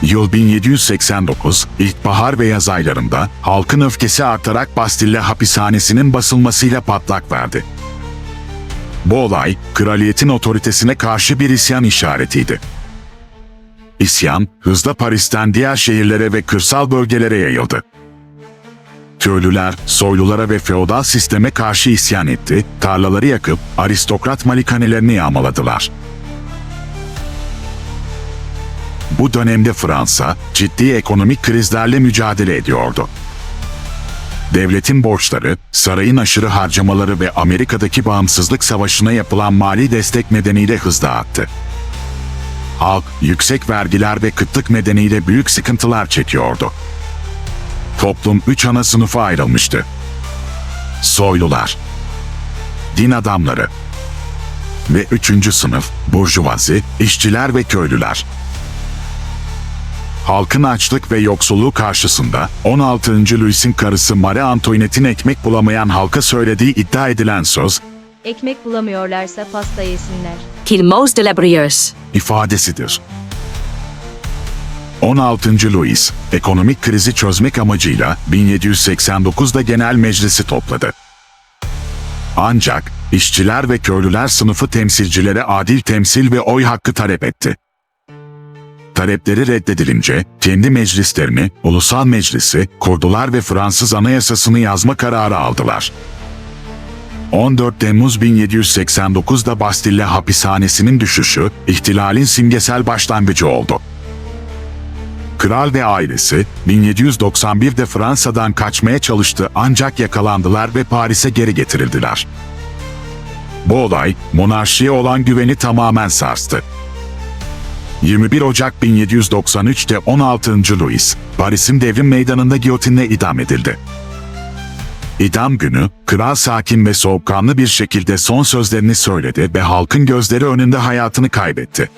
Yıl 1789, ilkbahar ve yaz aylarında halkın öfkesi artarak Bastille hapishanesinin basılmasıyla patlak verdi. Bu olay, kraliyetin otoritesine karşı bir isyan işaretiydi. İsyan, hızla Paris'ten diğer şehirlere ve kırsal bölgelere yayıldı. Köylüler, soylulara ve feodal sisteme karşı isyan etti, tarlaları yakıp aristokrat malikanelerini yağmaladılar. Bu dönemde Fransa, ciddi ekonomik krizlerle mücadele ediyordu. Devletin borçları, sarayın aşırı harcamaları ve Amerika'daki bağımsızlık savaşına yapılan mali destek nedeniyle hızla arttı. Halk, yüksek vergiler ve kıtlık nedeniyle büyük sıkıntılar çekiyordu. Toplum 3 ana sınıfa ayrılmıştı. Soylular, din adamları ve 3. sınıf, burjuvazi, işçiler ve köylüler. Halkın açlık ve yoksulluğu karşısında 16. Louis'in karısı Marie Antoinette'in ekmek bulamayan halka söylediği iddia edilen söz, "Ekmek bulamıyorlarsa pasta yesinler." Qu'il mange de la brioche. ifadesidir. 16. Louis, ekonomik krizi çözmek amacıyla 1789'da Genel Meclisi topladı. Ancak işçiler ve köylüler sınıfı temsilcilere adil temsil ve oy hakkı talep etti. Talepleri reddedilince kendi meclislerini, Ulusal Meclisi kurdular ve Fransız Anayasasını yazma kararı aldılar. 14 Temmuz 1789'da Bastille hapishanesinin düşüşü, ihtilalin simgesel başlangıcı oldu. Kral ve ailesi 1791'de Fransa'dan kaçmaya çalıştı ancak yakalandılar ve Paris'e geri getirildiler. Bu olay, monarşiye olan güveni tamamen sarstı. 21 Ocak 1793'te 16. Louis, Paris'in Devrim Meydanı'nda giyotinle idam edildi. İdam günü, kral sakin ve soğukkanlı bir şekilde son sözlerini söyledi ve halkın gözleri önünde hayatını kaybetti.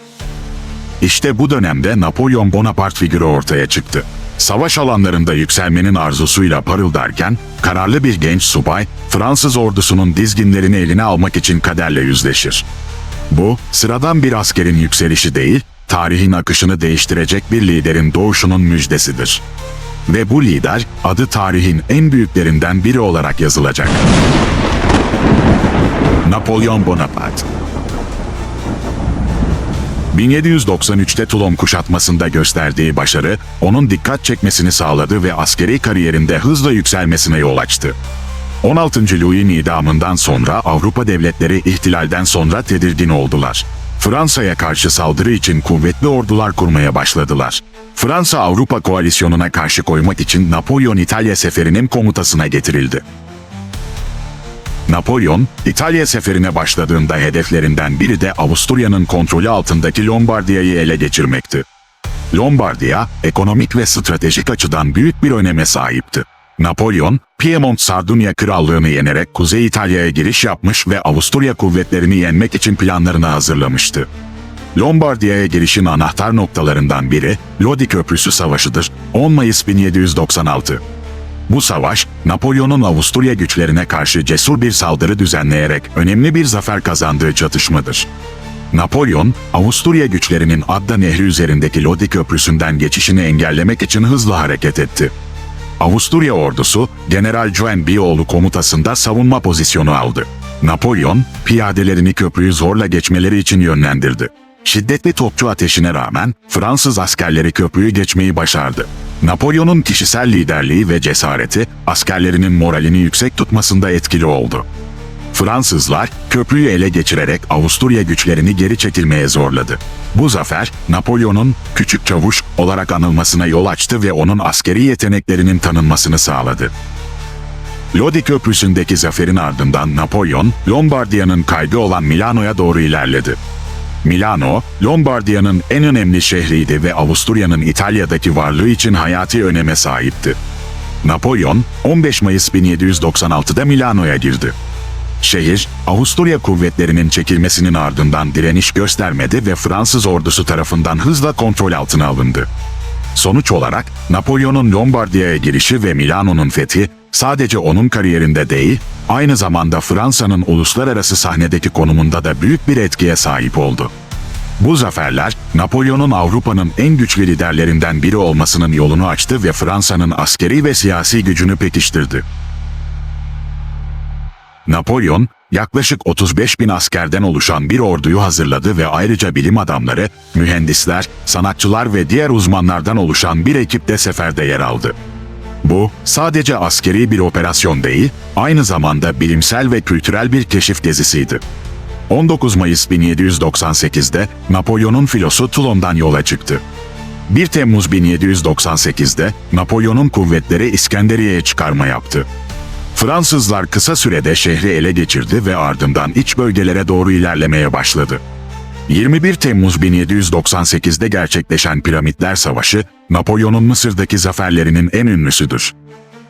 İşte bu dönemde Napolyon Bonaparte figürü ortaya çıktı. Savaş alanlarında yükselmenin arzusuyla parıldarken, kararlı bir genç subay, Fransız ordusunun dizginlerini eline almak için kaderle yüzleşir. Bu, sıradan bir askerin yükselişi değil, tarihin akışını değiştirecek bir liderin doğuşunun müjdesidir. Ve bu lider, adı tarihin en büyüklerinden biri olarak yazılacak. Napolyon Bonaparte. 1793'te Toulon kuşatmasında gösterdiği başarı, onun dikkat çekmesini sağladı ve askeri kariyerinde hızla yükselmesine yol açtı. 16. Louis'in idamından sonra Avrupa devletleri ihtilalden sonra tedirgin oldular. Fransa'ya karşı saldırı için kuvvetli ordular kurmaya başladılar. Fransa Avrupa koalisyonuna karşı koymak için Napolyon İtalya seferinin komutasına getirildi. Napolyon, İtalya seferine başladığında hedeflerinden biri de Avusturya'nın kontrolü altındaki Lombardiya'yı ele geçirmekti. Lombardiya, ekonomik ve stratejik açıdan büyük bir öneme sahipti. Napolyon, Piemont-Sardunya Krallığını yenerek Kuzey İtalya'ya giriş yapmış ve Avusturya kuvvetlerini yenmek için planlarını hazırlamıştı. Lombardiya'ya girişin anahtar noktalarından biri, Lodi Köprüsü Savaşı'dır, 10 Mayıs 1796. Bu savaş, Napolyon'un Avusturya güçlerine karşı cesur bir saldırı düzenleyerek önemli bir zafer kazandığı çatışmadır. Napolyon, Avusturya güçlerinin Adda Nehri üzerindeki Lodi Köprüsü'nden geçişini engellemek için hızlı hareket etti. Avusturya ordusu, General Joan Bioğlu komutasında savunma pozisyonu aldı. Napolyon, piyadelerini köprüyü zorla geçmeleri için yönlendirdi. Şiddetli topçu ateşine rağmen Fransız askerleri köprüyü geçmeyi başardı. Napolyon'un kişisel liderliği ve cesareti, askerlerinin moralini yüksek tutmasında etkili oldu. Fransızlar, köprüyü ele geçirerek Avusturya güçlerini geri çekilmeye zorladı. Bu zafer, Napolyon'un "küçük çavuş" olarak anılmasına yol açtı ve onun askeri yeteneklerinin tanınmasını sağladı. Lodi Köprüsü'ndeki zaferin ardından Napolyon, Lombardiya'nın kaydı olan Milano'ya doğru ilerledi. Milano, Lombardiya'nın en önemli şehriydi ve Avusturya'nın İtalya'daki varlığı için hayati öneme sahipti. Napolyon, 15 Mayıs 1796'da Milano'ya girdi. Şehir, Avusturya kuvvetlerinin çekilmesinin ardından direniş göstermedi ve Fransız ordusu tarafından hızla kontrol altına alındı. Sonuç olarak, Napolyon'un Lombardiya'ya girişi ve Milano'nun fethi, sadece onun kariyerinde değil, aynı zamanda Fransa'nın uluslararası sahnedeki konumunda da büyük bir etkiye sahip oldu. Bu zaferler, Napolyon'un Avrupa'nın en güçlü liderlerinden biri olmasının yolunu açtı ve Fransa'nın askeri ve siyasi gücünü pekiştirdi. Napolyon, yaklaşık 35 bin askerden oluşan bir orduyu hazırladı ve ayrıca bilim adamları, mühendisler, sanatçılar ve diğer uzmanlardan oluşan bir ekip de seferde yer aldı. Bu, sadece askeri bir operasyon değil, aynı zamanda bilimsel ve kültürel bir keşif gezisiydi. 19 Mayıs 1798'de Napolyon'un filosu Toulon'dan yola çıktı. 1 Temmuz 1798'de Napolyon'un kuvvetleri İskenderiye'ye çıkarma yaptı. Fransızlar kısa sürede şehri ele geçirdi ve ardından iç bölgelere doğru ilerlemeye başladı. 21 Temmuz 1798'de gerçekleşen Piramitler Savaşı, Napolyon'un Mısır'daki zaferlerinin en ünlüsüdür.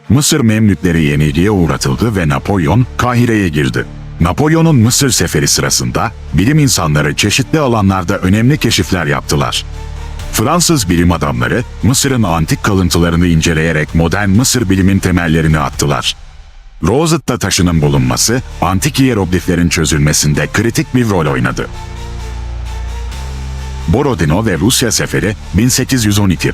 Mısır Memlükleri yenilgiye uğratıldı ve Napolyon, Kahire'ye girdi. Napolyon'un Mısır seferi sırasında, bilim insanları çeşitli alanlarda önemli keşifler yaptılar. Fransız bilim adamları, Mısır'ın antik kalıntılarını inceleyerek modern Mısır bilimin temellerini attılar. Rosetta taşının bulunması, antik hiyerogliflerin çözülmesinde kritik bir rol oynadı. Borodino ve Rusya Seferi 1812.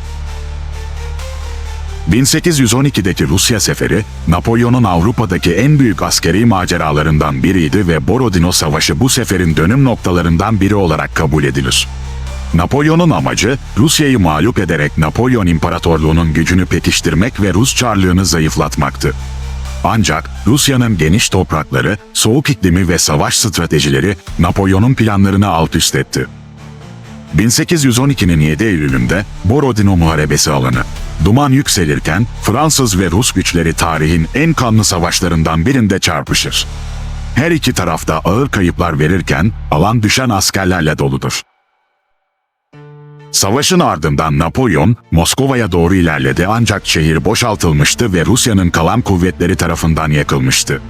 1812'deki Rusya Seferi, Napolyon'un Avrupa'daki en büyük askeri maceralarından biriydi ve Borodino Savaşı bu seferin dönüm noktalarından biri olarak kabul edilir. Napolyon'un amacı, Rusya'yı mağlup ederek Napolyon İmparatorluğu'nun gücünü pekiştirmek ve Rus Çarlığını zayıflatmaktı. Ancak Rusya'nın geniş toprakları, soğuk iklimi ve savaş stratejileri Napolyon'un planlarını alt üst etti. 1812'nin 7 Eylül'ünde Borodino Muharebesi alanı, duman yükselirken Fransız ve Rus güçleri tarihin en kanlı savaşlarından birinde çarpışır. Her iki tarafta ağır kayıplar verirken alan düşen askerlerle doludur. Savaşın ardından Napolyon, Moskova'ya doğru ilerledi ancak şehir boşaltılmıştı ve Rusya'nın kalan kuvvetleri tarafından yakılmıştı.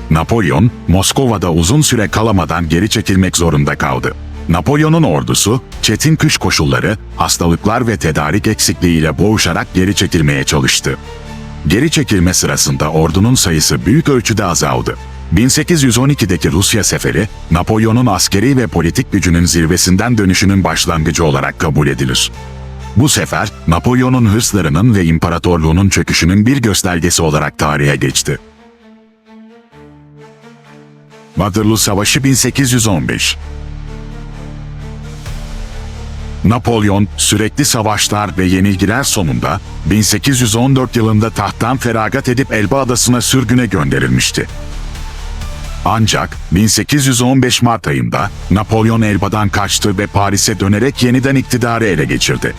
Napolyon, Moskova'da uzun süre kalamadan geri çekilmek zorunda kaldı. Napolyon'un ordusu, çetin kış koşulları, hastalıklar ve tedarik eksikliğiyle boğuşarak geri çekilmeye çalıştı. Geri çekilme sırasında ordunun sayısı büyük ölçüde azaldı. 1812'deki Rusya Seferi, Napolyon'un askeri ve politik gücünün zirvesinden dönüşünün başlangıcı olarak kabul edilir. Bu sefer, Napolyon'un hırslarının ve imparatorluğunun çöküşünün bir göstergesi olarak tarihe geçti. Waterloo Savaşı 1815. Napolyon, sürekli savaşlar ve yenilgiler sonunda 1814 yılında tahttan feragat edip Elba Adası'na sürgüne gönderilmişti. Ancak 1815 Mart ayında Napolyon Elba'dan kaçtı ve Paris'e dönerek yeniden iktidarı ele geçirdi.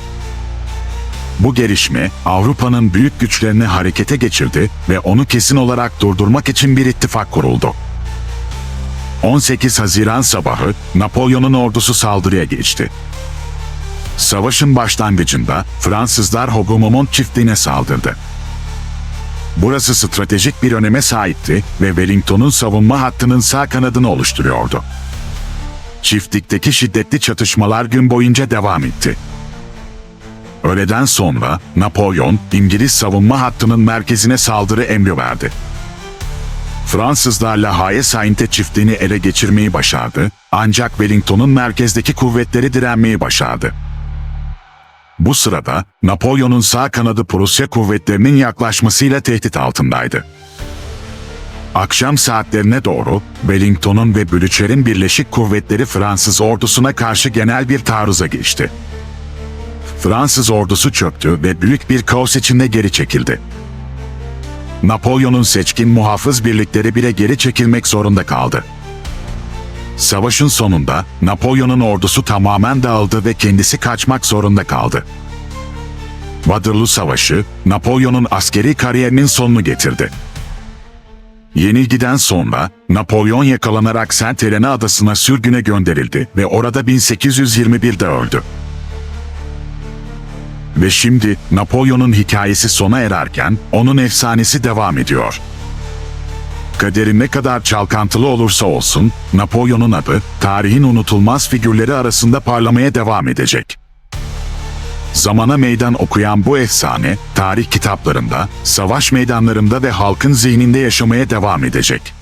Bu gelişme Avrupa'nın büyük güçlerini harekete geçirdi ve onu kesin olarak durdurmak için bir ittifak kuruldu. 18 Haziran sabahı Napolyon'un ordusu saldırıya geçti. Savaşın başlangıcında Fransızlar Hougoumont çiftliğine saldırdı. Burası stratejik bir öneme sahipti ve Wellington'un savunma hattının sağ kanadını oluşturuyordu. Çiftlikteki şiddetli çatışmalar gün boyunca devam etti. Öğleden sonra Napolyon, İngiliz savunma hattının merkezine saldırı emri verdi. Fransızlar La Haye-Sainte çiftliğini ele geçirmeyi başardı, ancak Wellington'un merkezdeki kuvvetleri direnmeyi başardı. Bu sırada Napolyon'un sağ kanadı Prusya kuvvetlerinin yaklaşmasıyla tehdit altındaydı. Akşam saatlerine doğru Wellington'un ve Blücher'in birleşik kuvvetleri Fransız ordusuna karşı genel bir taarruza geçti. Fransız ordusu çöktü ve büyük bir kaos içinde geri çekildi. Napolyon'un seçkin muhafız birlikleri bile geri çekilmek zorunda kaldı. Savaşın sonunda Napolyon'un ordusu tamamen dağıldı ve kendisi kaçmak zorunda kaldı. Waterloo Savaşı, Napolyon'un askeri kariyerinin sonunu getirdi. Yenilgiden sonra Napolyon yakalanarak Saint Helena adasına sürgüne gönderildi ve orada 1821'de öldü. Ve şimdi Napolyon'un hikayesi sona ererken onun efsanesi devam ediyor. Kaderi ne kadar çalkantılı olursa olsun, Napolyon'un adı, tarihin unutulmaz figürleri arasında parlamaya devam edecek. Zamana meydan okuyan bu efsane, tarih kitaplarında, savaş meydanlarında ve halkın zihninde yaşamaya devam edecek.